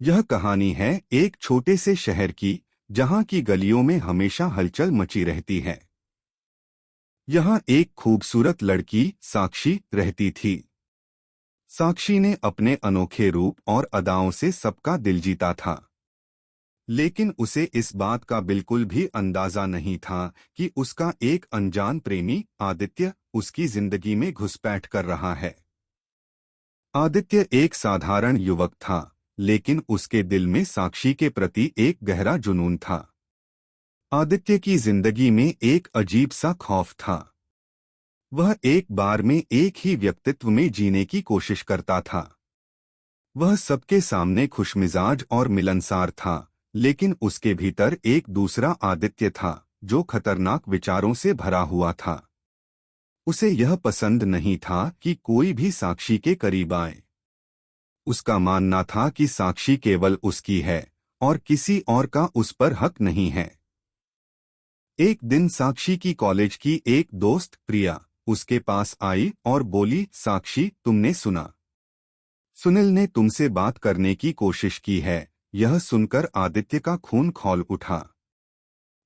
यह कहानी है एक छोटे से शहर की, जहां की गलियों में हमेशा हलचल मची रहती है। यहाँ एक खूबसूरत लड़की साक्षी रहती थी। साक्षी ने अपने अनोखे रूप और अदाओं से सबका दिल जीता था। लेकिन उसे इस बात का बिल्कुल भी अंदाजा नहीं था कि उसका एक अनजान प्रेमी आदित्य उसकी जिंदगी में घुसपैठ कर रहा है। आदित्य एक साधारण युवक था, लेकिन उसके दिल में साक्षी के प्रति एक गहरा जुनून था। आदित्य की जिंदगी में एक अजीब सा खौफ था। वह एक बार में एक ही व्यक्तित्व में जीने की कोशिश करता था। वह सबके सामने खुशमिजाज और मिलनसार था, लेकिन उसके भीतर एक दूसरा आदित्य था जो खतरनाक विचारों से भरा हुआ था। उसे यह पसंद नहीं था कि कोई भी साक्षी के करीब आए। उसका मानना था कि साक्षी केवल उसकी है और किसी और का उस पर हक नहीं है। एक दिन साक्षी की कॉलेज की एक दोस्त प्रिया उसके पास आई और बोली, साक्षी, तुमने सुना? सुनील ने तुमसे बात करने की कोशिश की है। यह सुनकर आदित्य का खून खौल उठा।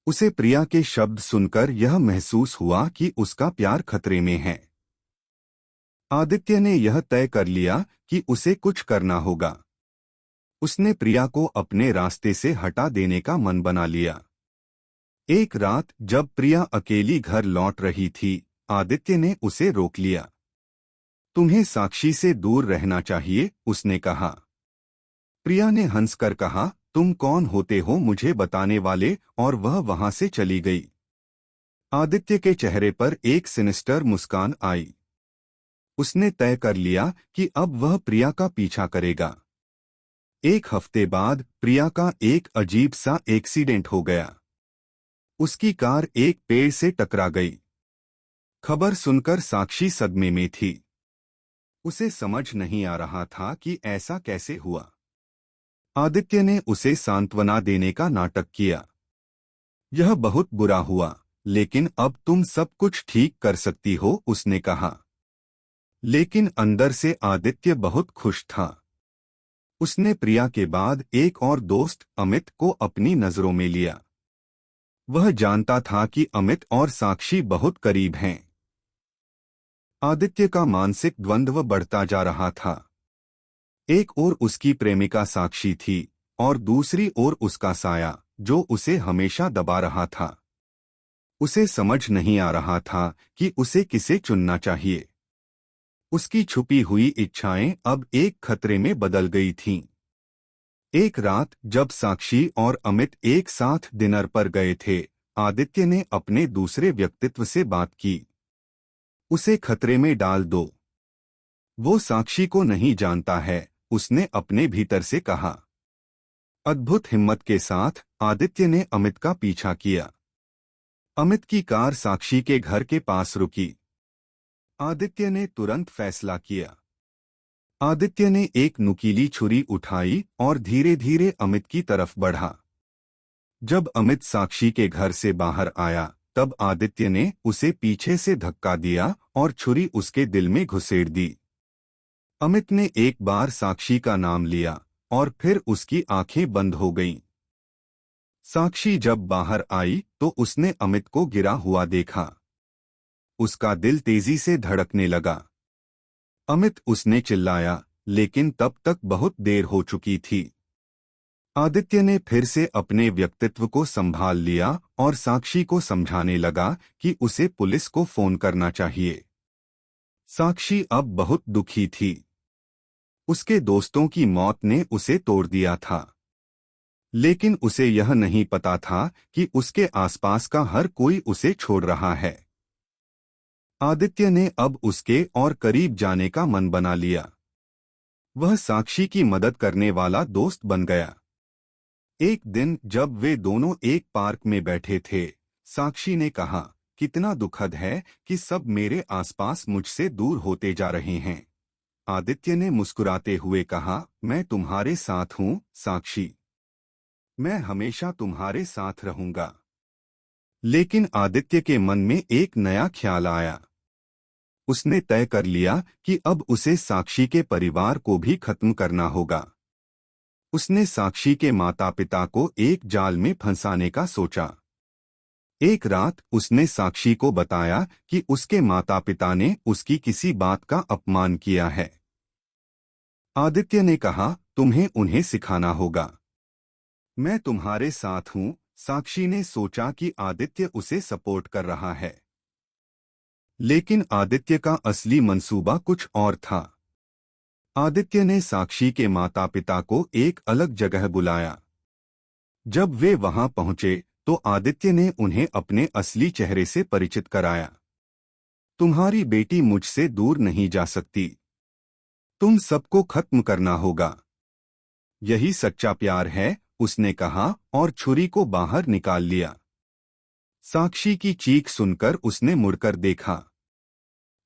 उसे प्रिया के शब्द सुनकर यह महसूस हुआ कि उसका प्यार खतरे में है। आदित्य ने यह तय कर लिया कि उसे कुछ करना होगा। उसने प्रिया को अपने रास्ते से हटा देने का मन बना लिया। एक रात जब प्रिया अकेली घर लौट रही थी, आदित्य ने उसे रोक लिया। तुम्हें साक्षी से दूर रहना चाहिए, उसने कहा। प्रिया ने हंसकर कहा, तुम कौन होते हो मुझे बताने वाले, और वह वहां से चली गई। आदित्य के चेहरे पर एक सिनिस्टर मुस्कान आई। उसने तय कर लिया कि अब वह प्रिया का पीछा करेगा। एक हफ्ते बाद प्रिया का एक अजीब सा एक्सीडेंट हो गया। उसकी कार एक पेड़ से टकरा गई। खबर सुनकर साक्षी सदमे में थी। उसे समझ नहीं आ रहा था कि ऐसा कैसे हुआ। आदित्य ने उसे सांत्वना देने का नाटक किया। यह बहुत बुरा हुआ, लेकिन अब तुम सब कुछ ठीक कर सकती हो, उसने कहा। लेकिन अंदर से आदित्य बहुत खुश था। उसने प्रिया के बाद एक और दोस्त अमित को अपनी नजरों में लिया। वह जानता था कि अमित और साक्षी बहुत करीब हैं। आदित्य का मानसिक द्वंद्व बढ़ता जा रहा था। एक ओर उसकी प्रेमिका साक्षी थी और दूसरी ओर उसका साया जो उसे हमेशा दबा रहा था। उसे समझ नहीं आ रहा था कि उसे किसे चुनना चाहिए। उसकी छुपी हुई इच्छाएं अब एक खतरे में बदल गई थीं। एक रात जब साक्षी और अमित एक साथ डिनर पर गए थे, आदित्य ने अपने दूसरे व्यक्तित्व से बात की। उसे खतरे में डाल दो। वो साक्षी को नहीं जानता है, उसने अपने भीतर से कहा। अद्भुत हिम्मत के साथ आदित्य ने अमित का पीछा किया। अमित की कार साक्षी के घर के पास रुकी। आदित्य ने तुरंत फैसला किया। आदित्य ने एक नुकीली छुरी उठाई और धीरे धीरे अमित की तरफ बढ़ा। जब अमित साक्षी के घर से बाहर आया, तब आदित्य ने उसे पीछे से धक्का दिया और छुरी उसके दिल में घुसेड़ दी। अमित ने एक बार साक्षी का नाम लिया और फिर उसकी आंखें बंद हो गईं। साक्षी जब बाहर आई तो उसने अमित को गिरा हुआ देखा। उसका दिल तेजी से धड़कने लगा। अमित, उसने चिल्लाया, लेकिन तब तक बहुत देर हो चुकी थी। आदित्य ने फिर से अपने व्यक्तित्व को संभाल लिया और साक्षी को समझाने लगा कि उसे पुलिस को फोन करना चाहिए। साक्षी अब बहुत दुखी थी। उसके दोस्तों की मौत ने उसे तोड़ दिया था। लेकिन उसे यह नहीं पता था कि उसके आसपास का हर कोई उसे छोड़ रहा है। आदित्य ने अब उसके और करीब जाने का मन बना लिया। वह साक्षी की मदद करने वाला दोस्त बन गया। एक दिन जब वे दोनों एक पार्क में बैठे थे, साक्षी ने कहा, कितना दुखद है कि सब मेरे आसपास मुझसे दूर होते जा रहे हैं। आदित्य ने मुस्कुराते हुए कहा, मैं तुम्हारे साथ हूँ साक्षी। मैं हमेशा तुम्हारे साथ रहूंगा। लेकिन आदित्य के मन में एक नया ख्याल आया। उसने तय कर लिया कि अब उसे साक्षी के परिवार को भी खत्म करना होगा। उसने साक्षी के माता पिता को एक जाल में फंसाने का सोचा। एक रात उसने साक्षी को बताया कि उसके माता पिता ने उसकी किसी बात का अपमान किया है। आदित्य ने कहा, तुम्हें उन्हें सिखाना होगा। मैं तुम्हारे साथ हूं। साक्षी ने सोचा कि आदित्य उसे सपोर्ट कर रहा है, लेकिन आदित्य का असली मंसूबा कुछ और था। आदित्य ने साक्षी के माता पिता को एक अलग जगह बुलाया। जब वे वहां पहुंचे तो आदित्य ने उन्हें अपने असली चेहरे से परिचित कराया। तुम्हारी बेटी मुझसे दूर नहीं जा सकती। तुम सबको खत्म करना होगा। यही सच्चा प्यार है, उसने कहा और छुरी को बाहर निकाल लिया। साक्षी की चीख सुनकर उसने मुड़कर देखा।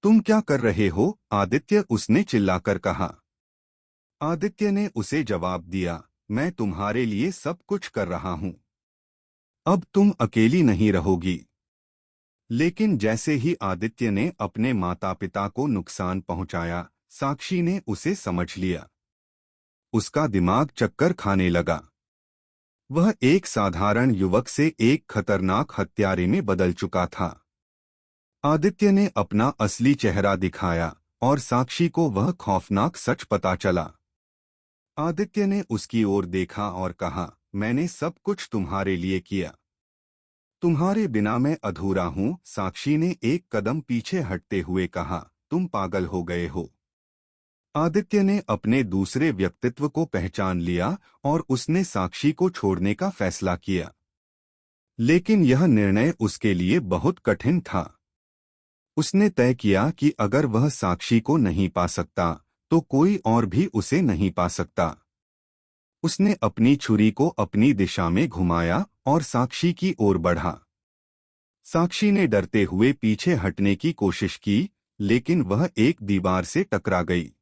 तुम क्या कर रहे हो आदित्य, उसने चिल्लाकर कहा। आदित्य ने उसे जवाब दिया, मैं तुम्हारे लिए सब कुछ कर रहा हूं। अब तुम अकेली नहीं रहोगी। लेकिन जैसे ही आदित्य ने अपने माता पिता को नुकसान पहुंचाया, साक्षी ने उसे समझ लिया। उसका दिमाग चक्कर खाने लगा। वह एक साधारण युवक से एक खतरनाक हत्यारे में बदल चुका था। आदित्य ने अपना असली चेहरा दिखाया और साक्षी को वह खौफनाक सच पता चला। आदित्य ने उसकी ओर देखा और कहा, मैंने सब कुछ तुम्हारे लिए किया। तुम्हारे बिना मैं अधूरा हूं। साक्षी ने एक कदम पीछे हटते हुए कहा, तुम पागल हो गए हो। आदित्य ने अपने दूसरे व्यक्तित्व को पहचान लिया और उसने साक्षी को छोड़ने का फैसला किया। लेकिन यह निर्णय उसके लिए बहुत कठिन था। उसने तय किया कि अगर वह साक्षी को नहीं पा सकता तो कोई और भी उसे नहीं पा सकता। उसने अपनी छुरी को अपनी दिशा में घुमाया और साक्षी की ओर बढ़ा। साक्षी ने डरते हुए पीछे हटने की कोशिश की, लेकिन वह एक दीवार से टकरा गई।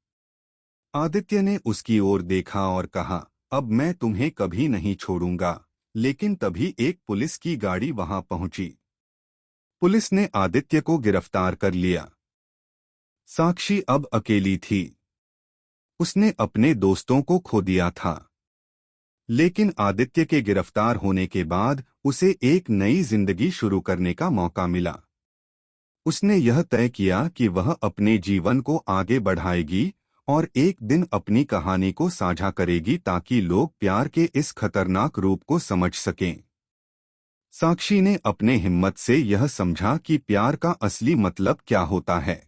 आदित्य ने उसकी ओर देखा और कहा, अब मैं तुम्हें कभी नहीं छोड़ूंगा। लेकिन तभी एक पुलिस की गाड़ी वहां पहुंची। पुलिस ने आदित्य को गिरफ्तार कर लिया। साक्षी अब अकेली थी। उसने अपने दोस्तों को खो दिया था। लेकिन आदित्य के गिरफ्तार होने के बाद उसे एक नई जिंदगी शुरू करने का मौका मिला। उसने यह तय किया कि वह अपने जीवन को आगे बढ़ाएगी और एक दिन अपनी कहानी को साझा करेगी ताकि लोग प्यार के इस खतरनाक रूप को समझ सकें। साक्षी ने अपने हिम्मत से यह समझा कि प्यार का असली मतलब क्या होता है।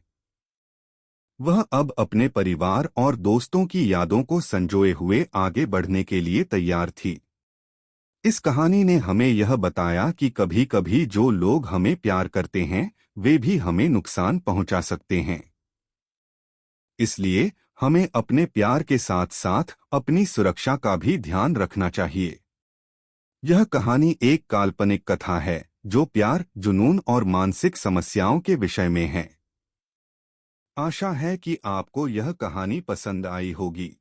वह अब अपने परिवार और दोस्तों की यादों को संजोए हुए आगे बढ़ने के लिए तैयार थी। इस कहानी ने हमें यह बताया कि कभी-कभी जो लोग हमें प्यार करते हैं वे भी हमें नुकसान पहुंचा सकते हैं। इसलिए हमें अपने प्यार के साथ साथ अपनी सुरक्षा का भी ध्यान रखना चाहिए। यह कहानी एक काल्पनिक कथा है जो प्यार, जुनून और मानसिक समस्याओं के विषय में है। आशा है कि आपको यह कहानी पसंद आई होगी।